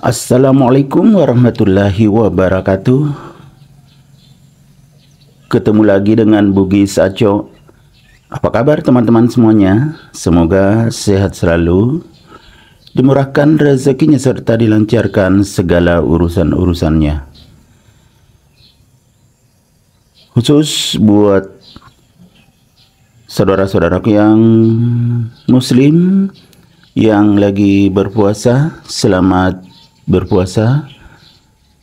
Assalamualaikum warahmatullahi wabarakatuh. Ketemu lagi dengan Bugis Aco. Apa kabar teman-teman semuanya? Semoga sehat selalu, dimurahkan rezekinya serta dilancarkan segala urusan-urusannya. Khusus buat saudara-saudaraku yang muslim yang lagi berpuasa, selamat berpuasa.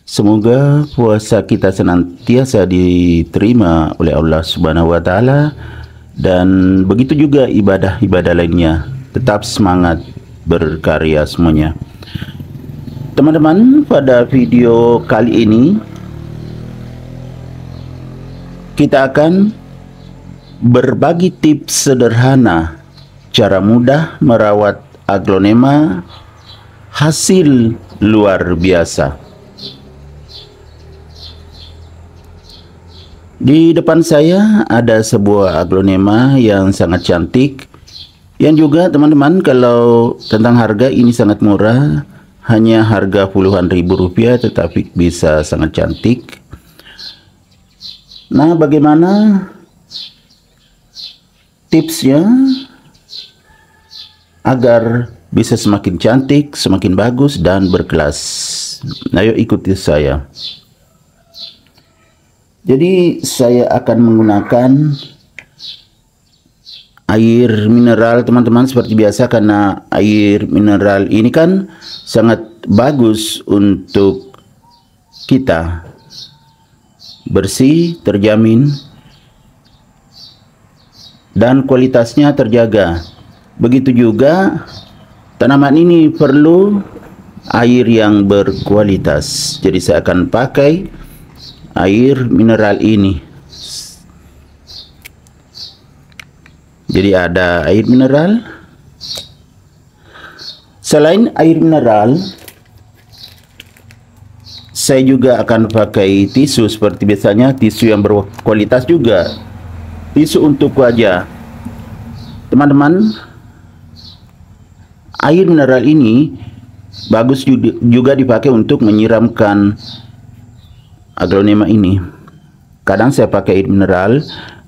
Semoga puasa kita senantiasa diterima oleh Allah Subhanahu wa taala, dan begitu juga ibadah-ibadah lainnya. Tetap semangat berkarya semuanya. Teman-teman, pada video kali ini kita akan berbagi tips sederhana cara mudah merawat aglonema hasil luar biasa. Di depan saya ada sebuah aglonema yang sangat cantik, yang juga teman-teman kalau tentang harga ini sangat murah, hanya harga puluhan ribu rupiah tetapi bisa sangat cantik. Nah, bagaimana tipsnya agar bisa semakin cantik, semakin bagus dan berkelas? Ayo ikuti saya. Jadi saya akan menggunakan air mineral teman-teman seperti biasa, karena air mineral ini kan sangat bagus untuk kita, bersih, terjamin, dan kualitasnya terjaga. Begitu juga tanaman ini perlu air yang berkualitas. Jadi saya akan pakai air mineral ini. Jadi ada air mineral. Selain air mineral, saya juga akan pakai tisu seperti biasanya, tisu yang berkualitas juga. Tisu untuk wajah. Teman-teman, air mineral ini bagus juga dipakai untuk menyiramkan aglonema ini. Kadang saya pakai air mineral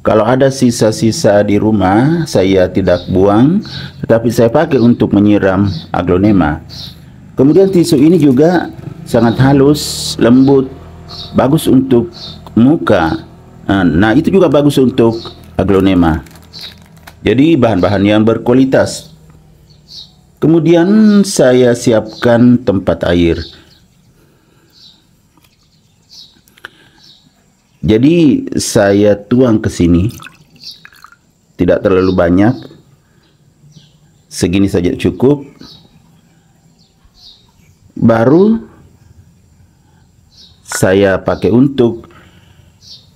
kalau ada sisa-sisa di rumah, saya tidak buang, tetapi saya pakai untuk menyiram aglonema. Kemudian tisu ini juga sangat halus, lembut, bagus untuk muka. Nah, itu juga bagus untuk aglonema. Jadi bahan-bahan yang berkualitas. Kemudian saya siapkan tempat air. Jadi saya tuang ke sini, tidak terlalu banyak, segini saja cukup. Baru saya pakai untuk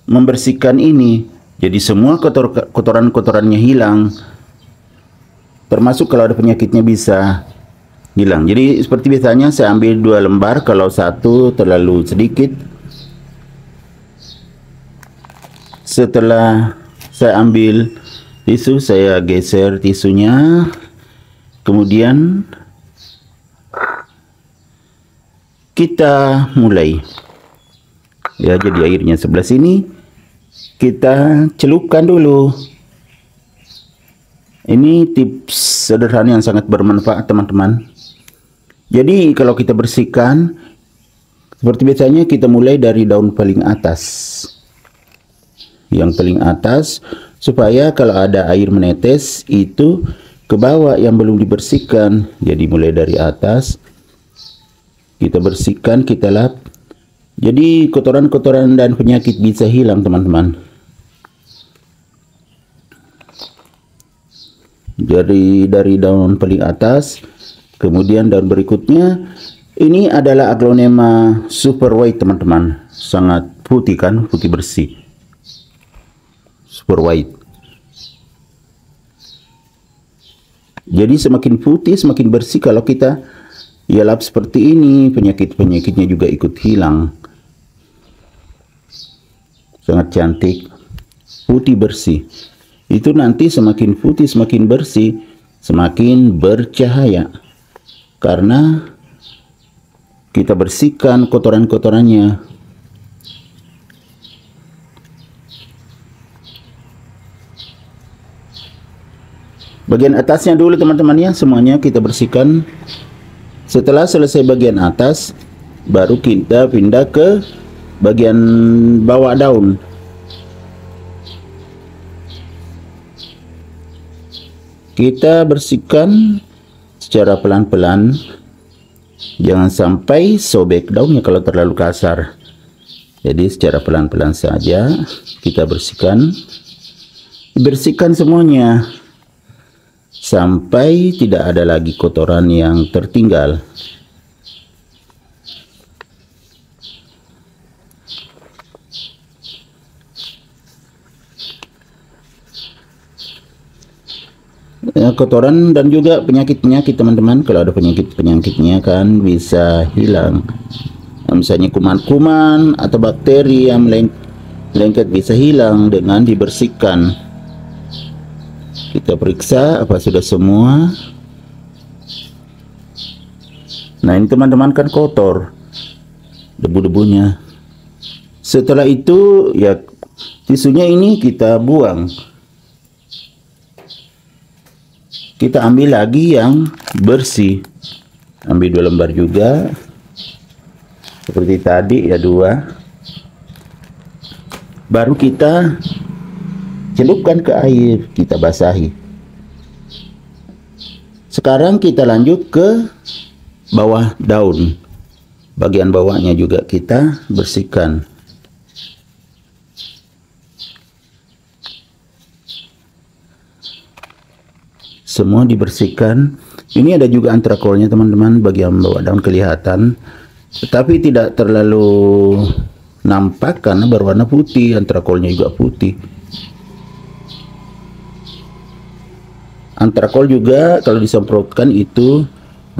membersihkan ini. Jadi semua kotoran-kotorannya hilang, termasuk kalau ada penyakitnya bisa hilang. Jadi seperti biasanya saya ambil 2 lembar, kalau satu terlalu sedikit. Setelah saya ambil tisu, saya geser tisunya. Kemudian kita mulai. Ya, jadi airnya sebelah sini. Kita celupkan dulu. Ini tips sederhana yang sangat bermanfaat teman-teman. Jadi kalau kita bersihkan, seperti biasanya kita mulai dari daun paling atas. Yang paling atas, supaya kalau ada air menetes itu ke bawah yang belum dibersihkan. Jadi mulai dari atas, kita bersihkan, kita lap. Jadi kotoran-kotoran dan penyakit bisa hilang teman-teman. Jadi dari daun paling atas, kemudian daun berikutnya. Ini adalah aglonema super white teman-teman. Sangat putih kan, putih bersih. Super white. Jadi semakin putih, semakin bersih. Kalau kita lap seperti ini, penyakit-penyakitnya juga ikut hilang. Sangat cantik, putih bersih. Itu nanti semakin putih, semakin bersih, semakin bercahaya. Karena kita bersihkan kotoran-kotorannya. Bagian atasnya dulu teman-teman ya, semuanya kita bersihkan. Setelah selesai bagian atas, baru kita pindah ke bagian bawah daun. Kita bersihkan secara pelan-pelan, jangan sampai sobek daunnya kalau terlalu kasar. Jadi secara pelan-pelan saja kita bersihkan. Bersihkan semuanya sampai tidak ada lagi kotoran yang tertinggal. Kotoran dan juga penyakit-penyakit teman-teman, kalau ada penyakit-penyakitnya kan bisa hilang. Misalnya kuman-kuman atau bakteri yang lengket bisa hilang dengan dibersihkan. Kita periksa apa sudah semua. Nah ini teman-teman kan kotor debu-debunya. Setelah itu ya tisunya ini kita buang. Kita ambil lagi yang bersih. Ambil 2 lembar juga. Seperti tadi ya 2. Baru kita celupkan ke air, kita basahi. Sekarang kita lanjut ke bawah daun. Bagian bawahnya juga kita bersihkan. Semua dibersihkan. Ini ada juga antrakolnya teman-teman, bagian bawah daun kelihatan, tetapi tidak terlalu nampak karena berwarna putih. Antrakolnya juga putih. Antrakol juga kalau disemprotkan itu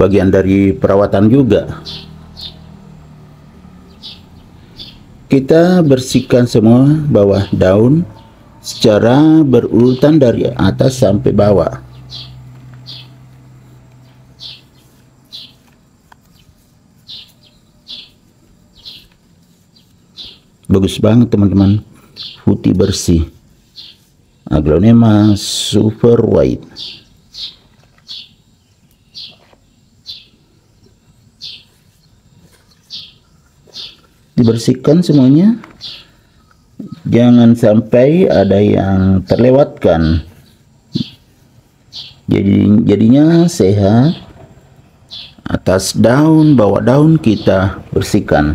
bagian dari perawatan juga. Kita bersihkan semua bawah daun secara berurutan dari atas sampai bawah. Bagus banget teman-teman, putih bersih. Aglonema super white. Dibersihkan semuanya, jangan sampai ada yang terlewatkan. Jadinya sehat. Atas daun, bawah daun kita bersihkan.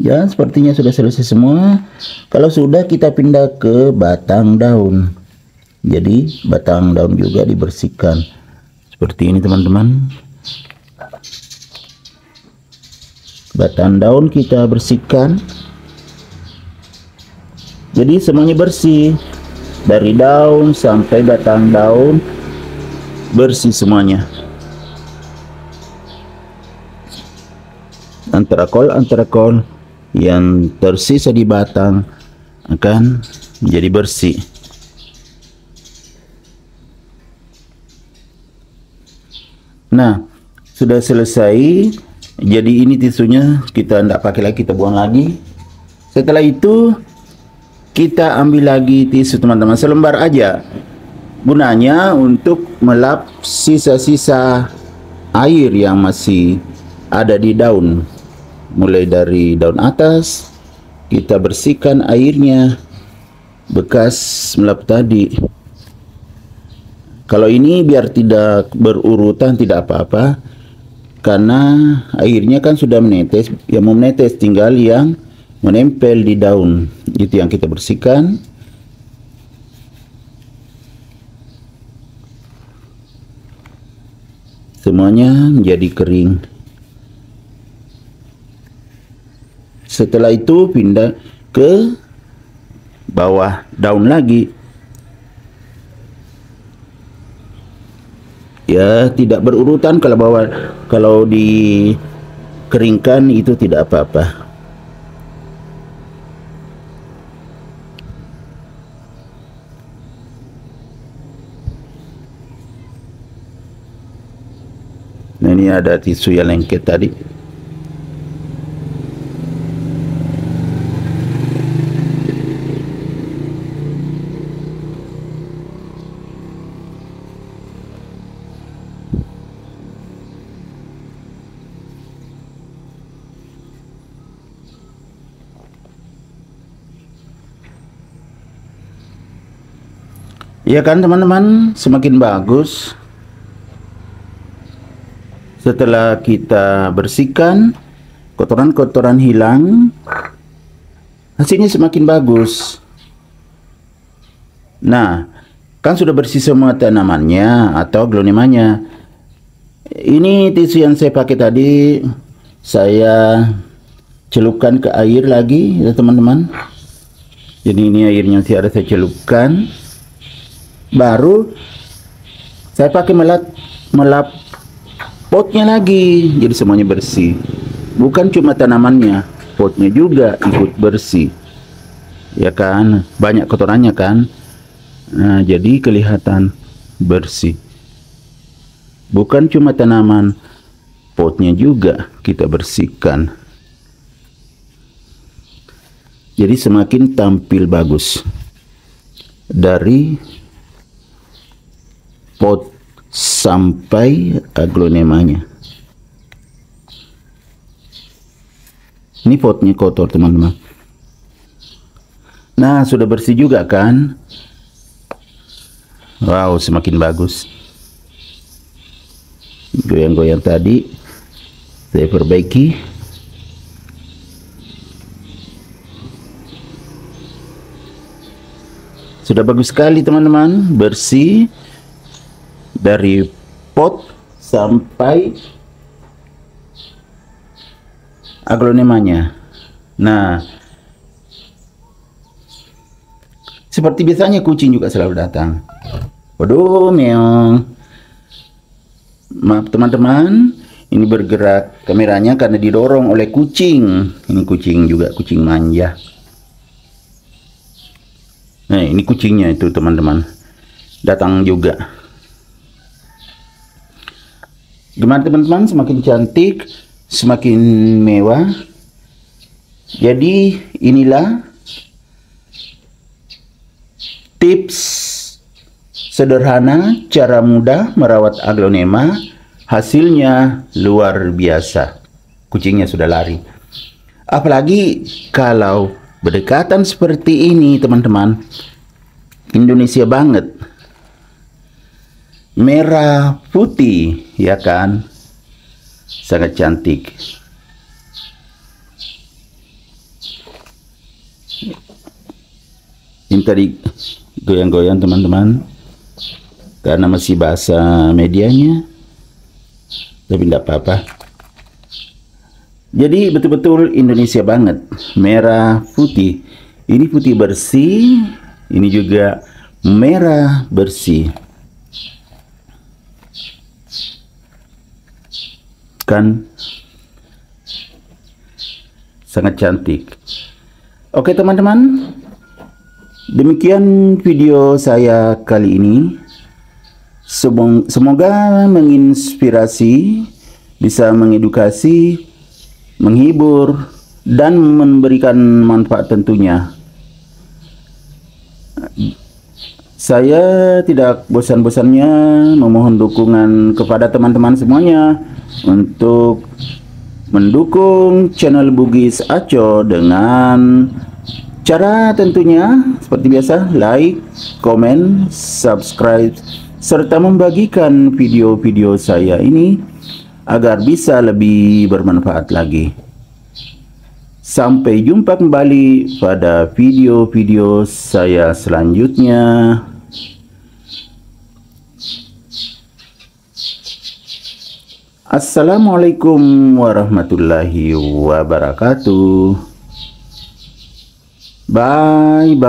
Ya, sepertinya sudah selesai semua. Kalau sudah, kita pindah ke batang daun. Jadi, batang daun juga dibersihkan. Seperti ini, teman-teman. Batang daun kita bersihkan. Jadi, semuanya bersih. Dari daun sampai batang daun, bersih semuanya. Antrakol yang tersisa di batang akan menjadi bersih. Nah, sudah selesai. Jadi ini tisunya kita tidak pakai lagi, kita buang lagi. Setelah itu kita ambil lagi tisu teman-teman, selembar aja. Gunanya untuk melap sisa-sisa air yang masih ada di daun. Mulai dari daun atas kita bersihkan airnya bekas melap tadi. Kalau ini biar tidak berurutan tidak apa-apa, karena airnya kan sudah menetes. Yang mau menetes tinggal yang menempel di daun, itu yang kita bersihkan. Semuanya menjadi kering. Setelah itu pindah ke bawah daun lagi. Ya, tidak berurutan. Kalau dikeringkan itu tidak apa-apa. Nah, ini ada tisu yang lengket tadi. Ya kan teman-teman, semakin bagus setelah kita bersihkan, kotoran-kotoran hilang, hasilnya semakin bagus. Nah, kan sudah bersih semua tanamannya atau aglonemanya. Ini tisu yang saya pakai tadi, saya celupkan ke air lagi ya teman-teman. Jadi ini airnya saya celupkan. Baru saya pakai melap potnya lagi, jadi semuanya bersih. Bukan cuma tanamannya, potnya juga ikut bersih. Ya kan, banyak kotorannya kan. Nah, jadi kelihatan bersih. Bukan cuma tanaman, potnya juga kita bersihkan. Jadi semakin tampil bagus dari pot sampai aglonemanya. Ini potnya kotor teman-teman. Nah, sudah bersih juga kan? Wow, semakin bagus. Goyang-goyang tadi saya perbaiki. Sudah bagus sekali teman-teman, bersih dari pot sampai aglonemanya. Nah, seperti biasanya kucing juga selalu datang. Waduh, meong. Maaf teman-teman, ini bergerak kameranya karena didorong oleh kucing. Ini kucing juga, kucing manja. Nah, ini kucingnya itu teman-teman, datang juga. Gimana teman-teman, semakin cantik, semakin mewah. Jadi inilah tips sederhana, cara mudah merawat aglonema. Hasilnya luar biasa. Kucingnya sudah lari. Apalagi kalau berdekatan seperti ini teman-teman, Indonesia banget. Merah putih, ya kan? Sangat cantik. Ini tadi goyang-goyang teman-teman, karena masih basah medianya, tapi tidak apa-apa. Jadi betul-betul Indonesia banget, merah putih. Ini putih bersih, ini juga merah bersih. Kan sangat cantik. Oke teman-teman, demikian video saya kali ini. Semoga menginspirasi, bisa mengedukasi, menghibur, dan memberikan manfaat tentunya. Saya tidak bosan-bosannya memohon dukungan kepada teman-teman semuanya untuk mendukung channel Bugis Aco dengan cara tentunya seperti biasa, like, komen, subscribe, serta membagikan video-video saya ini agar bisa lebih bermanfaat lagi. Sampai jumpa kembali pada video-video saya selanjutnya. Assalamualaikum warahmatullahi wabarakatuh. Bye-bye.